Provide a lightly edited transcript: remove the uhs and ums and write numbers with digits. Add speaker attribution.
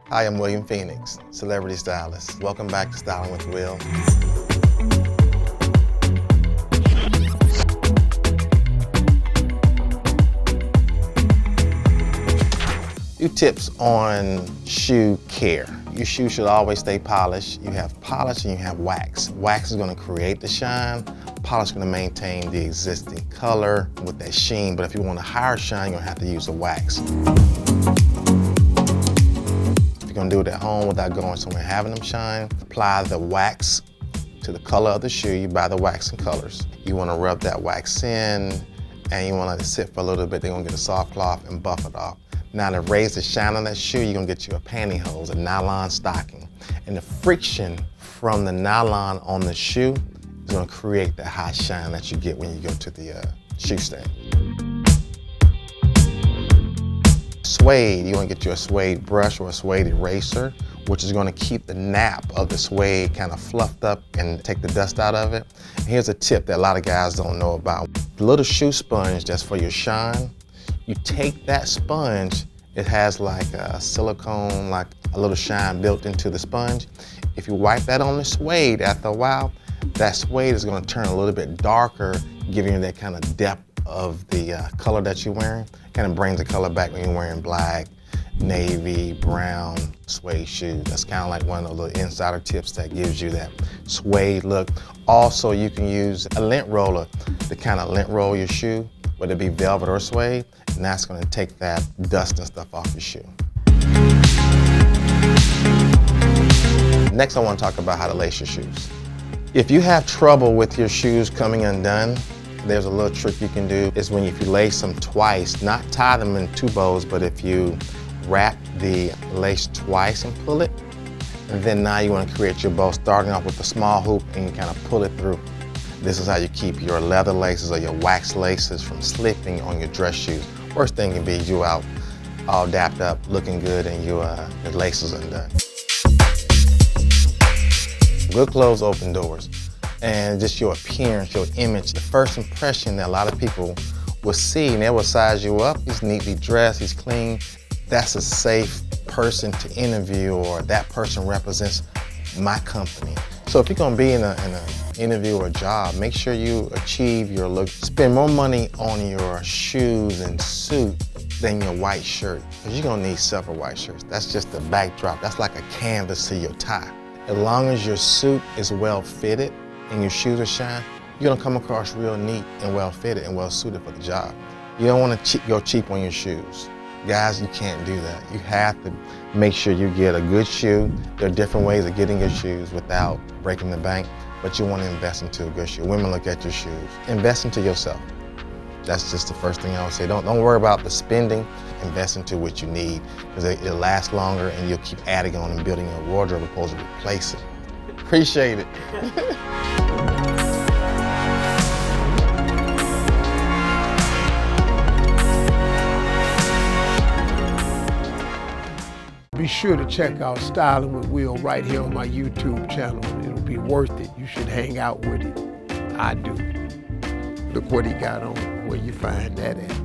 Speaker 1: Hi, I'm William Phoenix, celebrity stylist. Welcome back to Styling with Will. Few tips on shoe care. Your shoe should always stay polished. You have polish and you have wax. Wax is going to create the shine. Polish is going to maintain the existing color with that sheen, but if you want a higher shine, you're going to have to use the wax. If you're going to do it at home without going somewhere and having them shine, apply the wax to the color of the shoe. You buy the wax in colors. You want to rub that wax in and you want to let it sit for a little bit. Then you're going to get a soft cloth and buff it off. Now to raise the shine on that shoe, you're gonna get you a pantyhose, a nylon stocking. And the friction from the nylon on the shoe is gonna create that high shine that you get when you go to the shoe stand. Suede, you wanna get you a suede brush or a suede eraser, which is gonna keep the nap of the suede kind of fluffed up and take the dust out of it. And here's a tip that a lot of guys don't know about. The little shoe sponge that's for your shine, you take that sponge, it has like a silicone, like a little shine built into the sponge. If you wipe that on the suede after a while, that suede is gonna turn a little bit darker, giving you that kind of depth of the color that you're wearing. Kind of brings the color back when you're wearing black, navy, brown suede shoes. That's kind of like one of the insider tips that gives you that suede look. Also, you can use a lint roller to kind of lint roll your shoe, whether it be velvet or suede, and that's gonna take that dust and stuff off your shoe. Next, I wanna talk about how to lace your shoes. If you have trouble with your shoes coming undone, there's a little trick you can do. Is when if you lace them twice, not tie them in two bows, but if you wrap the lace twice and pull it, and then now you wanna create your bow, starting off with a small hoop and you kind of pull it through. This is how you keep your leather laces or your wax laces from slipping on your dress shoes. Worst thing can be you out all dapped up, looking good, and your laces undone. Good clothes open doors. And just your appearance, your image, the first impression that a lot of people will see, and they will size you up. He's neatly dressed, he's clean. That's a safe person to interview, or that person represents my company. So if you're gonna be in an interview or job, make sure you achieve your look. Spend more money on your shoes and suit than your white shirt, because you're gonna need several white shirts. That's just the backdrop. That's like a canvas to your tie. As long as your suit is well fitted and your shoes are shine, you're gonna come across real neat and well fitted and well suited for the job. You don't wanna go cheap on your shoes. Guys, you can't do that. You have to make sure you get a good shoe. There are different ways of getting good shoes without breaking the bank, but you want to invest into a good shoe. Women look at your shoes. Invest into yourself. That's just the first thing I would say. Don't worry about the spending. Invest into what you need, because it'll last longer and you'll keep adding on and building your wardrobe opposed to replacing. Appreciate it.
Speaker 2: Be sure to check out Styling with Will right here on my YouTube channel. It'll be worth it. You should hang out with it. I do. Look what he got on, where you find that at.